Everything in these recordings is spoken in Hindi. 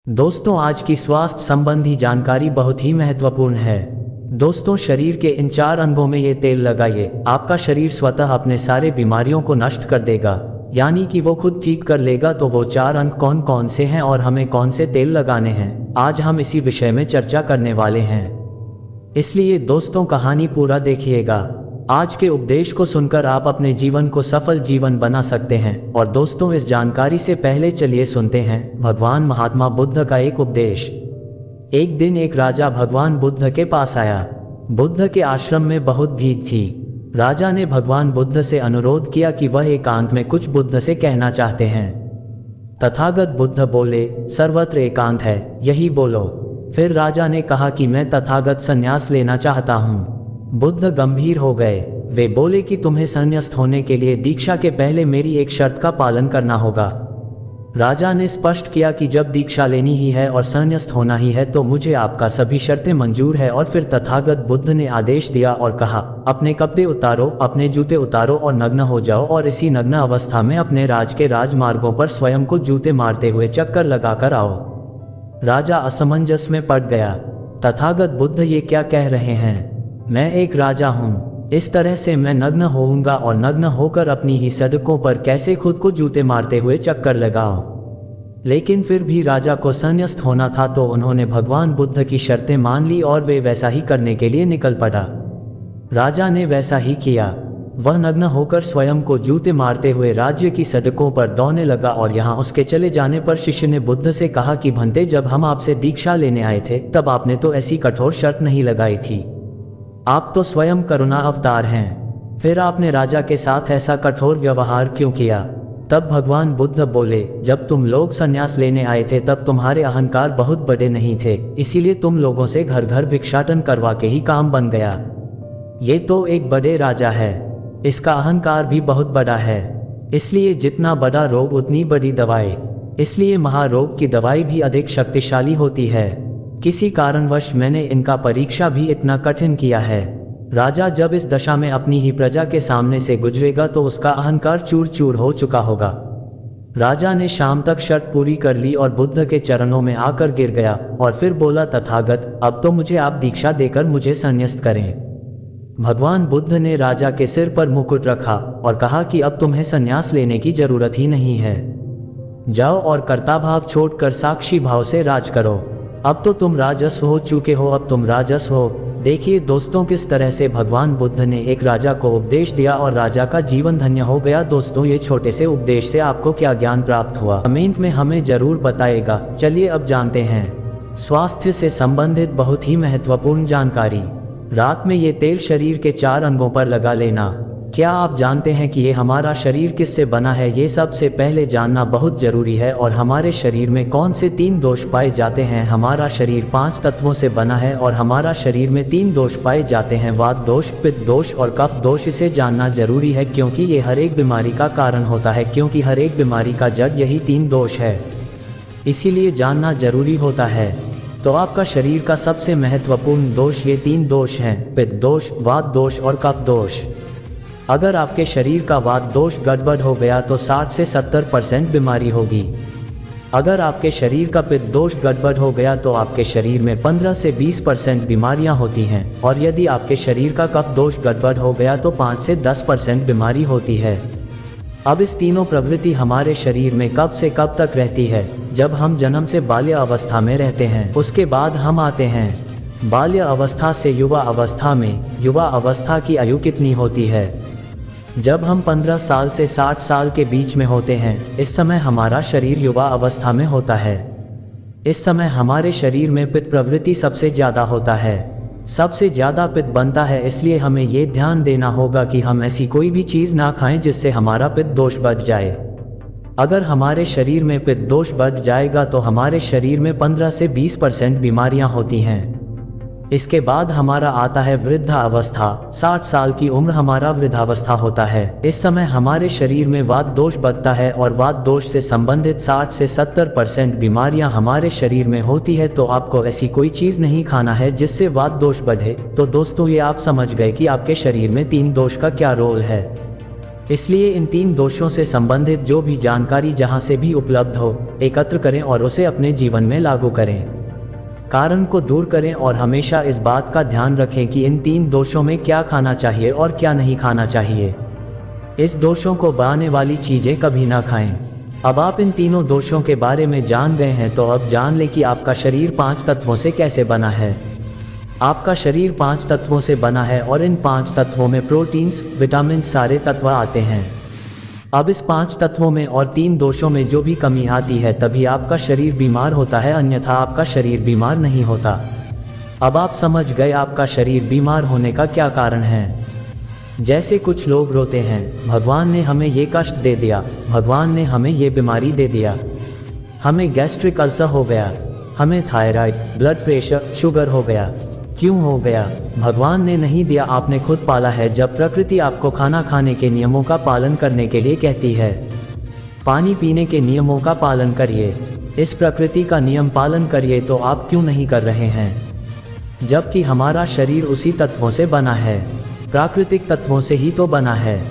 दोस्तों, आज की स्वास्थ्य संबंधी जानकारी बहुत ही महत्वपूर्ण है। दोस्तों, शरीर के इन 4 अंगों में ये तेल लगाइए, आपका शरीर स्वतः अपने सारे बीमारियों को नष्ट कर देगा, यानी कि वो खुद ठीक कर लेगा। तो वो 4 अंग कौन कौन से हैं और हमें कौन से तेल लगाने हैं, आज हम इसी विषय में चर्चा करने वाले हैं। इसलिए दोस्तों, कहानी पूरा देखिएगा। आज के उपदेश को सुनकर आप अपने जीवन को सफल जीवन बना सकते हैं। और दोस्तों, इस जानकारी से पहले चलिए सुनते हैं भगवान महात्मा बुद्ध का एक उपदेश। एक दिन एक राजा भगवान बुद्ध के पास आया। बुद्ध के आश्रम में बहुत भीड़ थी। राजा ने भगवान बुद्ध से अनुरोध किया कि वह एकांत में कुछ बुद्ध से कहना चाहते हैं। तथागत बुद्ध बोले, सर्वत्र एकांत है, यही बोलो। फिर राजा ने कहा कि मैं तथागत संन्यास लेना चाहता हूँ। बुद्ध गंभीर हो गए। वे बोले कि तुम्हें संन्यास्त होने के लिए दीक्षा के पहले मेरी एक शर्त का पालन करना होगा। राजा ने स्पष्ट किया कि जब दीक्षा लेनी ही है और संन्यास्त होना ही है तो मुझे आपका सभी शर्तें मंजूर है। और फिर तथागत बुद्ध ने आदेश दिया और कहा, अपने कपड़े उतारो, अपने जूते उतारो और नग्न हो जाओ, और इसी नग्न अवस्था में अपने राज के राजमार्गों पर स्वयं को जूते मारते हुए चक्कर लगाकर आओ। राजा असमंजस में पड़ गया। तथागत बुद्ध ये क्या कह रहे हैं? मैं एक राजा हूँ, इस तरह से मैं नग्न होऊंगा और नग्न होकर अपनी ही सड़कों पर कैसे खुद को जूते मारते हुए चक्कर लगाऊं। लेकिन फिर भी राजा को संन्यास्त होना था, तो उन्होंने भगवान बुद्ध की शर्तें मान ली और वे वैसा ही करने के लिए निकल पड़ा। राजा ने वैसा ही किया। वह नग्न होकर स्वयं को जूते मारते हुए राज्य की सड़कों पर दौड़ने लगा। और यहाँ उसके चले जाने पर शिष्य ने बुद्ध से कहा कि भंते, जब हम आपसे दीक्षा लेने आए थे तब आपने तो ऐसी कठोर शर्त नहीं लगाई थी। आप तो स्वयं करुणा अवतार हैं, फिर आपने राजा के साथ ऐसा कठोर व्यवहार क्यों किया? तब भगवान बुद्ध बोले, जब तुम लोग संन्यास लेने आए थे तब तुम्हारे अहंकार बहुत बड़े नहीं थे, इसीलिए तुम लोगों से घर घर भिक्षाटन करवा के ही काम बन गया। ये तो एक बड़े राजा है, इसका अहंकार भी बहुत बड़ा है, इसलिए जितना बड़ा रोग उतनी बड़ी दवाई, इसलिए महारोग की दवाई भी अधिक शक्तिशाली होती है। किसी कारणवश मैंने इनका परीक्षा भी इतना कठिन किया है। राजा जब इस दशा में अपनी ही प्रजा के सामने से गुजरेगा तो उसका अहंकार चूर चूर हो चुका होगा। राजा ने शाम तक शर्त पूरी कर ली और बुद्ध के चरणों में आकर गिर गया और फिर बोला, तथागत, अब तो मुझे आप दीक्षा देकर मुझे संन्यास्त करें। भगवान बुद्ध ने राजा के सिर पर मुकुट रखा और कहा कि अब तुम्हें संन्यास लेने की जरूरत ही नहीं है। जाओ और कर्ताभाव छोड़कर साक्षी भाव से राज करो। अब तो तुम राजस्व हो चुके हो, अब तुम राजस्व हो। देखिए दोस्तों, किस तरह से भगवान बुद्ध ने एक राजा को उपदेश दिया और राजा का जीवन धन्य हो गया। दोस्तों, ये छोटे से उपदेश से आपको क्या ज्ञान प्राप्त हुआ, कमेंट में हमें जरूर बताइएगा। चलिए अब जानते हैं स्वास्थ्य से संबंधित बहुत ही महत्वपूर्ण जानकारी। रात में ये तेल शरीर के 4 अंगों पर लगा लेना। क्या आप जानते हैं कि ये हमारा शरीर किससे बना है? ये सबसे पहले जानना बहुत जरूरी है। और हमारे शरीर में कौन से 3 दोष पाए जाते हैं? हमारा शरीर 5 तत्वों से बना है और हमारा शरीर में 3 दोष पाए जाते हैं, वात दोष, पित्त दोष और कफ दोष। इसे जानना जरूरी है क्योंकि ये हर एक बीमारी का कारण होता है, क्योंकि हर एक बीमारी का जड़ यही 3 दोष है, इसीलिए जानना जरूरी होता है। तो आपका शरीर का सबसे महत्वपूर्ण दोष ये 3 दोष हैं, पित्त दोष, वात दोष और कफ दोष। अगर आपके शरीर का वात दोष गड़बड़ हो गया तो 60 से 70% बीमारी होगी। अगर आपके शरीर का पित्त दोष गड़बड़ हो गया तो आपके शरीर में 15 से 20% बीमारियां होती हैं। और यदि आपके शरीर का कफ दोष गड़बड़ हो गया तो 5 से 10% बीमारी होती है। अब इस तीनों प्रवृत्ति हमारे शरीर में कब से कब तक रहती है? जब हम जन्म से बाल्य अवस्था में रहते हैं, उसके बाद हम आते हैं बाल्य अवस्था से युवा अवस्था में। युवा अवस्था की आयु कितनी होती है? जब हम 15 साल से 60 साल के बीच में होते हैं, इस समय हमारा शरीर युवा अवस्था में होता है। इस समय हमारे शरीर में पित्त प्रवृत्ति सबसे ज़्यादा होता है, सबसे ज़्यादा पित्त बनता है। इसलिए हमें ये ध्यान देना होगा कि हम ऐसी कोई भी चीज़ ना खाएं जिससे हमारा पित्त दोष बढ़ जाए। अगर हमारे शरीर में पित्त दोष बढ़ जाएगा तो हमारे शरीर में 15 से 20% बीमारियां होती हैं। इसके बाद हमारा आता है वृद्धा अवस्था। 60 साल की उम्र हमारा वृद्धावस्था होता है। इस समय हमारे शरीर में वात दोष बढ़ता है और वात दोष से संबंधित 60 से 70% बीमारियां हमारे शरीर में होती है। तो आपको ऐसी कोई चीज़ नहीं खाना है जिससे वात दोष बढ़े। तो दोस्तों, ये आप समझ गए कि आपके शरीर में 3 दोष का क्या रोल है। इसलिए इन 3 दोषों से संबंधित जो भी जानकारी जहां से भी उपलब्ध हो, एकत्र करें और उसे अपने जीवन में लागू करें। कारण को दूर करें और हमेशा इस बात का ध्यान रखें कि इन 3 दोषों में क्या खाना चाहिए और क्या नहीं खाना चाहिए। इस दोषों को बढ़ाने वाली चीज़ें कभी ना खाएं। अब आप इन तीनों दोषों के बारे में जान गए हैं, तो अब जान लें कि आपका शरीर 5 तत्वों से कैसे बना है। आपका शरीर 5 तत्वों से बना है और इन 5 तत्वों में प्रोटीन्स, विटामिन सारे तत्व आते हैं। अब इस 5 तत्वों में और 3 दोषों में जो भी कमी आती है तभी आपका शरीर बीमार होता है, अन्यथा आपका शरीर बीमार नहीं होता। अब आप समझ गए आपका शरीर बीमार होने का क्या कारण है। जैसे कुछ लोग रोते हैं, भगवान ने हमें ये कष्ट दे दिया, भगवान ने हमें ये बीमारी दे दिया, हमें गैस्ट्रिक अल्सर हो गया, हमें थायराइड, ब्लड प्रेशर, शुगर हो गया। क्यों हो गया? भगवान ने नहीं दिया, आपने खुद पाला है। जब प्रकृति आपको खाना खाने के नियमों का पालन करने के लिए कहती है, पानी पीने के नियमों का पालन करिए, इस प्रकृति का नियम पालन करिए, तो आप क्यों नहीं कर रहे हैं? जबकि हमारा शरीर उसी तत्वों से बना है, प्राकृतिक तत्वों से ही तो बना है।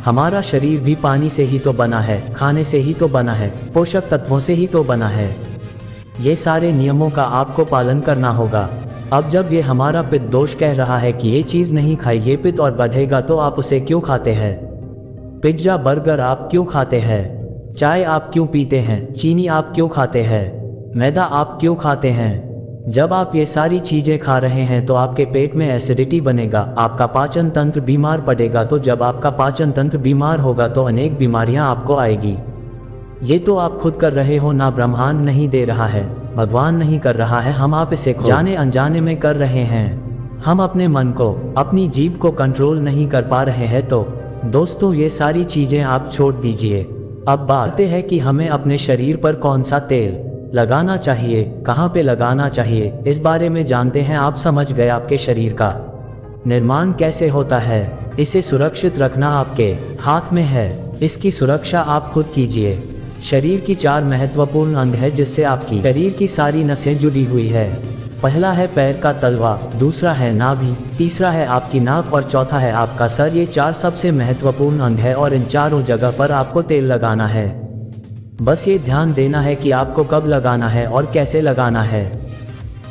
हमारा शरीर भी पानी से ही तो बना है, खाने से ही तो बना है, पोषक तत्वों से ही तो बना है। ये सारे नियमों का आपको पालन करना होगा। अब जब ये हमारा पित्त दोष कह रहा है कि ये चीज़ नहीं खाई, ये पित्त और बढ़ेगा, तो आप उसे क्यों खाते हैं? पिज्ज़ा, बर्गर आप क्यों खाते हैं? चाय आप क्यों पीते हैं? चीनी आप क्यों खाते हैं? मैदा आप क्यों खाते हैं? जब आप ये सारी चीज़ें खा रहे हैं तो आपके पेट में एसिडिटी बनेगा, आपका पाचन तंत्र बीमार पड़ेगा। तो जब आपका पाचन तंत्र बीमार होगा तो अनेक बीमारियां आपको आएगी। ये तो आप खुद कर रहे हो ना, ब्रह्मांड नहीं दे रहा है, भगवान नहीं कर रहा है, हम आप इसे जाने अनजाने में कर रहे हैं। हम अपने मन को, अपनी जीभ को कंट्रोल नहीं कर पा रहे हैं। तो दोस्तों, ये सारी चीज़ें आप छोड़ दीजिए। अब बात है कि हमें अपने शरीर पर कौन सा तेल लगाना चाहिए, कहाँ पे लगाना चाहिए, इस बारे में जानते हैं। आप समझ गए आपके शरीर का निर्माण कैसे होता है। इसे सुरक्षित रखना आपके हाथ में है, इसकी सुरक्षा आप खुद कीजिए। शरीर की 4 महत्वपूर्ण अंग है जिससे आपकी शरीर की सारी नसें जुड़ी हुई है। पहला है पैर का तलवा, दूसरा है नाभि, तीसरा है आपकी नाक और चौथा है आपका सर। ये 4 सबसे महत्वपूर्ण अंग है और इन चारों जगह पर आपको तेल लगाना है। बस ये ध्यान देना है कि आपको कब लगाना है और कैसे लगाना है।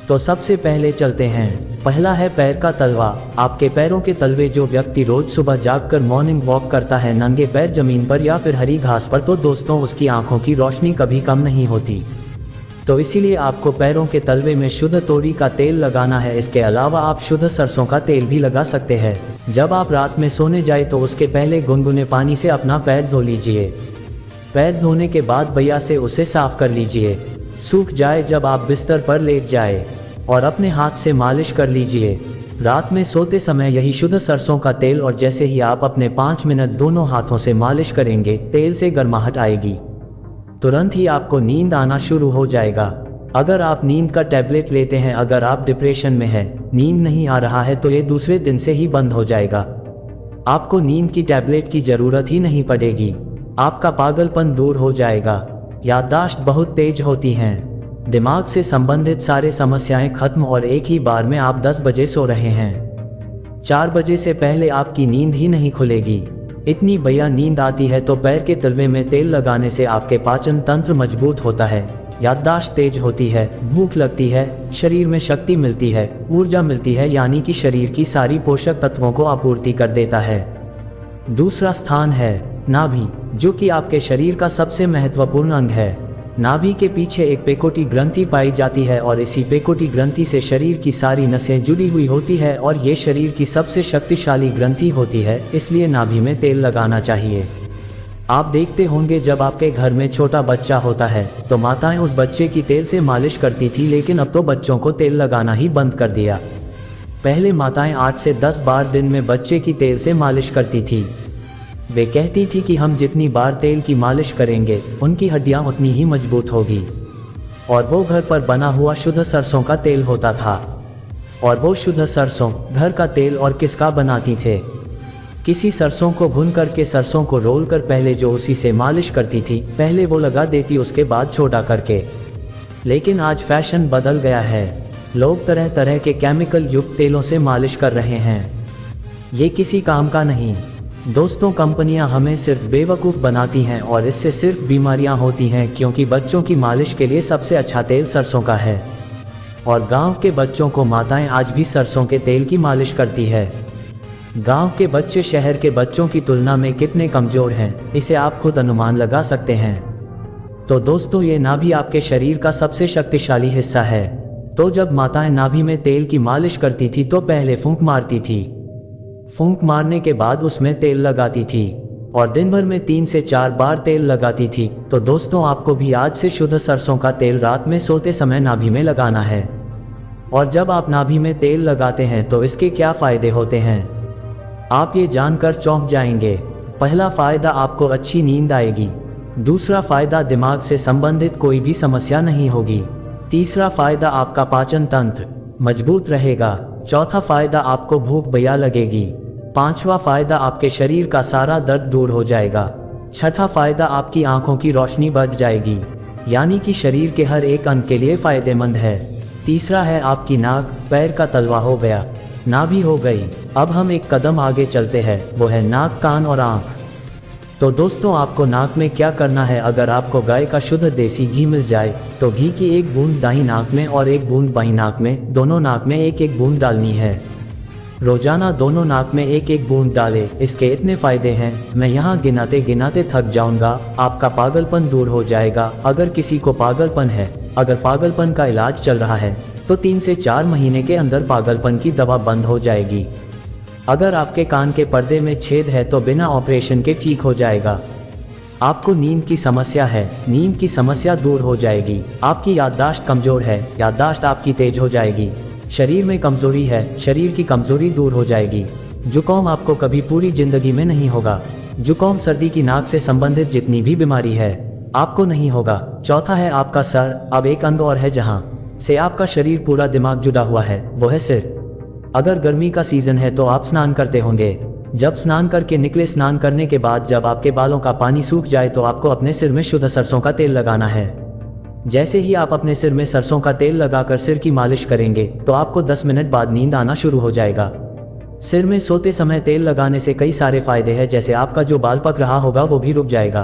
तो सबसे पहले चलते हैं। पहला है पैर का तलवा। आपके पैरों के तलवे, जो व्यक्ति रोज सुबह जागकर मॉर्निंग वॉक करता है नंगे पैर जमीन पर या फिर हरी घास पर, तो दोस्तों उसकी आंखों की रोशनी कभी कम नहीं होती। तो इसीलिए आपको पैरों के तलवे में शुद्ध तोरी का तेल लगाना है। इसके अलावा आप शुद्ध सरसों का तेल भी लगा सकते हैं। जब आप रात में सोने जाए तो उसके पहले गुनगुने पानी से अपना पैर धो लीजिए। पैर धोने के बाद बैया से उसे साफ कर लीजिए, सूख जाए जब आप बिस्तर पर लेट जाए, और अपने हाथ से मालिश कर लीजिए। रात में सोते समय यही शुद्ध सरसों का तेल, और जैसे ही आप अपने 5 मिनट दोनों हाथों से मालिश करेंगे, तेल से गर्माहट आएगी, तुरंत ही आपको नींद आना शुरू हो जाएगा। अगर आप नींद का टैबलेट लेते हैं, अगर आप डिप्रेशन में हैं, नींद नहीं आ रहा है, तो ये दूसरे दिन से ही बंद हो जाएगा। आपको नींद की टैबलेट की जरूरत ही नहीं पड़ेगी। आपका पागलपन दूर हो जाएगा। याददाश्त बहुत तेज होती हैं, दिमाग से संबंधित सारे समस्याएं खत्म, और एक ही बार में आप 10 बजे सो रहे हैं। 4 बजे से पहले आपकी नींद ही नहीं खुलेगी। इतनी बढ़िया नींद आती है। तो पैर के तलवे में तेल लगाने से आपके पाचन तंत्र मजबूत होता है, याददाश्त तेज होती है, भूख लगती है, शरीर में शक्ति मिलती है, ऊर्जा मिलती है, यानी कि शरीर की सारी पोषक तत्वों को आपूर्ति कर देता है। दूसरा स्थान है नाभि, जो कि आपके शरीर का सबसे महत्वपूर्ण अंग है। नाभि के पीछे एक पेकोटी ग्रंथि पाई जाती है, और इसी पेकोटी ग्रंथि से शरीर की सारी नसें जुड़ी हुई होती है, और ये शरीर की सबसे शक्तिशाली ग्रंथि होती है। इसलिए नाभि में तेल लगाना चाहिए। आप देखते होंगे जब आपके घर में छोटा बच्चा होता है तो माताएं उस बच्चे की तेल से मालिश करती थी, लेकिन अब तो बच्चों को तेल लगाना ही बंद कर दिया। पहले माताएं 8 से 10 बार दिन में बच्चे की तेल से मालिश करती थी। वे कहती थी कि हम जितनी बार तेल की मालिश करेंगे, उनकी हड्डियां उतनी ही मजबूत होगी। और वो घर पर बना हुआ शुद्ध सरसों का तेल होता था। और वो शुद्ध सरसों घर का तेल और किसका बनाती थे? किसी सरसों को भून करके, सरसों को रोल कर पहले जो उसी से मालिश करती थी, पहले वो लगा देती, उसके बाद छोटा करके। लेकिन आज फैशन बदल गया है, लोग तरह तरह के केमिकल युक्त तेलों से मालिश कर रहे हैं। ये किसी काम का नहीं। दोस्तों, कंपनियां हमें सिर्फ बेवकूफ़ बनाती हैं और इससे सिर्फ बीमारियां होती हैं, क्योंकि बच्चों की मालिश के लिए सबसे अच्छा तेल सरसों का है। और गांव के बच्चों को माताएं आज भी सरसों के तेल की मालिश करती है। गांव के बच्चे शहर के बच्चों की तुलना में कितने कमज़ोर हैं, इसे आप खुद अनुमान लगा सकते हैं। तो दोस्तों, ये नाभि आपके शरीर का सबसे शक्तिशाली हिस्सा है। तो जब माताएं नाभि में तेल की मालिश करती थी तो पहले फूंक मारती थी। फूंक मारने के बाद उसमें तेल लगाती थी और दिन भर में 3 से 4 बार तेल लगाती थी। तो दोस्तों, आपको भी आज से शुद्ध सरसों का तेल रात में सोते समय नाभि में लगाना है। और जब आप नाभि में तेल लगाते हैं तो इसके क्या फ़ायदे होते हैं, आप ये जानकर चौंक जाएंगे। पहला फ़ायदा, आपको अच्छी नींद आएगी। दूसरा फ़ायदा, दिमाग से संबंधित कोई भी समस्या नहीं होगी। तीसरा फ़ायदा, आपका पाचन तंत्र मजबूत रहेगा। चौथा फ़ायदा, आपको भूख बढ़िया लगेगी। पांचवा फ़ायदा, आपके शरीर का सारा दर्द दूर हो जाएगा। छठा फ़ायदा, आपकी आंखों की रोशनी बढ़ जाएगी, यानी कि शरीर के हर एक अंग के लिए फ़ायदेमंद है। तीसरा है, आपकी नाक पैर का तलवा हो गया, नाभि हो गई। अब हम एक कदम आगे चलते हैं, वो है नाक, कान और आँख। तो दोस्तों, आपको नाक में क्या करना है, अगर आपको गाय का शुद्ध देसी घी मिल जाए तो घी की 1 बूंद दाहिनी नाक में और 1 बूंद बाईं नाक में, दोनों नाक में 1-1 बूंद डालनी है। रोजाना दोनों नाक में 1-1 बूंद डालें। इसके इतने फ़ायदे हैं, मैं यहाँ गिनाते गिनाते थक जाऊँगा। आपका पागलपन दूर हो जाएगा। अगर किसी को पागलपन है, अगर पागलपन का इलाज चल रहा है तो 3 से 4 महीने के अंदर पागलपन की दवा बंद हो जाएगी। अगर आपके कान के पर्दे में छेद है तो बिना ऑपरेशन के ठीक हो जाएगा। आपको नींद की समस्या है, नींद की समस्या दूर हो जाएगी। आपकी याददाश्त कमज़ोर है, याददाश्त आपकी तेज हो जाएगी। शरीर में कमज़ोरी है, शरीर की कमज़ोरी दूर हो जाएगी। जुकाम आपको कभी पूरी ज़िंदगी में नहीं होगा। जुकाम सर्दी की नाक से संबंधित जितनी भी बीमारी है आपको नहीं होगा। चौथा है आपका सर। अब एक अंग और है जहाँ से आपका शरीर पूरा दिमाग जुड़ा हुआ है, वो है सिर। अगर गर्मी का सीज़न है तो आप स्नान करते होंगे। जब स्नान करके निकले, स्नान करने के बाद जब आपके बालों का पानी सूख जाए तो आपको अपने सिर में शुद्ध सरसों का तेल लगाना है। जैसे ही आप अपने सिर में सरसों का तेल लगाकर सिर की मालिश करेंगे तो आपको 10 मिनट बाद नींद आना शुरू हो जाएगा। सिर में सोते समय तेल लगाने से कई सारे फायदे हैं, जैसे आपका जो बाल पक रहा होगा वो भी रुक जाएगा,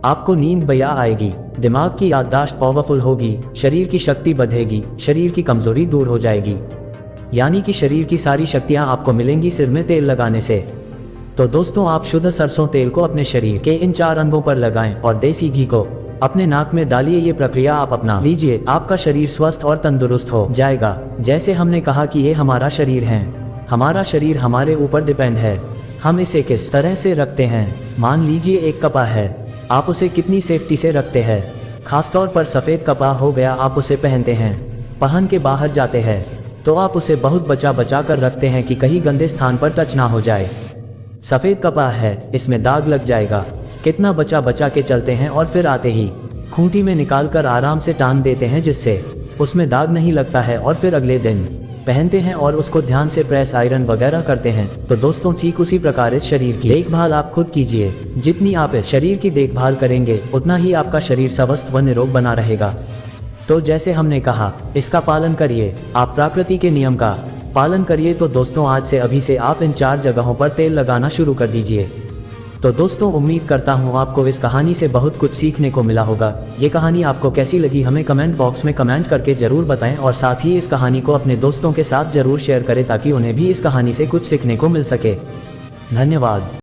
आपको नींद बढ़िया आएगी, दिमाग की याददाश्त पावरफुल होगी, शरीर की शक्ति बढ़ेगी, शरीर की कमजोरी दूर हो जाएगी। यानी कि शरीर की सारी शक्तियां आपको मिलेंगी सिर में तेल लगाने से। तो दोस्तों, आप शुद्ध सरसों तेल को अपने शरीर के इन 4 अंगों पर लगाएं और देसी घी को अपने नाक में डालिए। ये प्रक्रिया आप अपना लीजिए, आपका शरीर स्वस्थ और तंदुरुस्त हो जाएगा। जैसे हमने कहा कि ये हमारा शरीर है, हमारा शरीर हमारे ऊपर डिपेंड है, हम इसे किस तरह से रखते हैं। मान लीजिए एक कपड़ा है, आप उसे कितनी सेफ्टी से रखते हैं। खासतौर पर सफ़ेद कपड़ा हो गया, आप उसे पहनते हैं, पहन के बाहर जाते हैं तो आप उसे बहुत बचा कर रखते हैं कि कहीं गंदे स्थान पर टच ना हो जाए। सफ़ेद कपड़ा है, इसमें दाग लग जाएगा, कितना बचा के चलते हैं और फिर आते ही खूंटी में निकाल कर आराम से टांग देते हैं, जिससे उसमें दाग नहीं लगता है, और फिर अगले दिन पहनते हैं और उसको ध्यान से प्रेस आयरन वगैरह करते हैं। तो दोस्तों, ठीक उसी प्रकार इस शरीर की देखभाल आप खुद कीजिए। जितनी आप इस शरीर की देखभाल करेंगे उतना ही आपका शरीर स्वस्थ व निरोग बना रहेगा। तो जैसे हमने कहा, इसका पालन करिए, आप प्रकृति के नियम का पालन करिए। तो दोस्तों, आज से अभी से आप इन 4 जगहों पर तेल लगाना शुरू कर दीजिए। तो दोस्तों, उम्मीद करता हूँ आपको इस कहानी से बहुत कुछ सीखने को मिला होगा। ये कहानी आपको कैसी लगी हमें कमेंट बॉक्स में कमेंट करके ज़रूर बताएं, और साथ ही इस कहानी को अपने दोस्तों के साथ ज़रूर शेयर करें ताकि उन्हें भी इस कहानी से कुछ सीखने को मिल सके। धन्यवाद।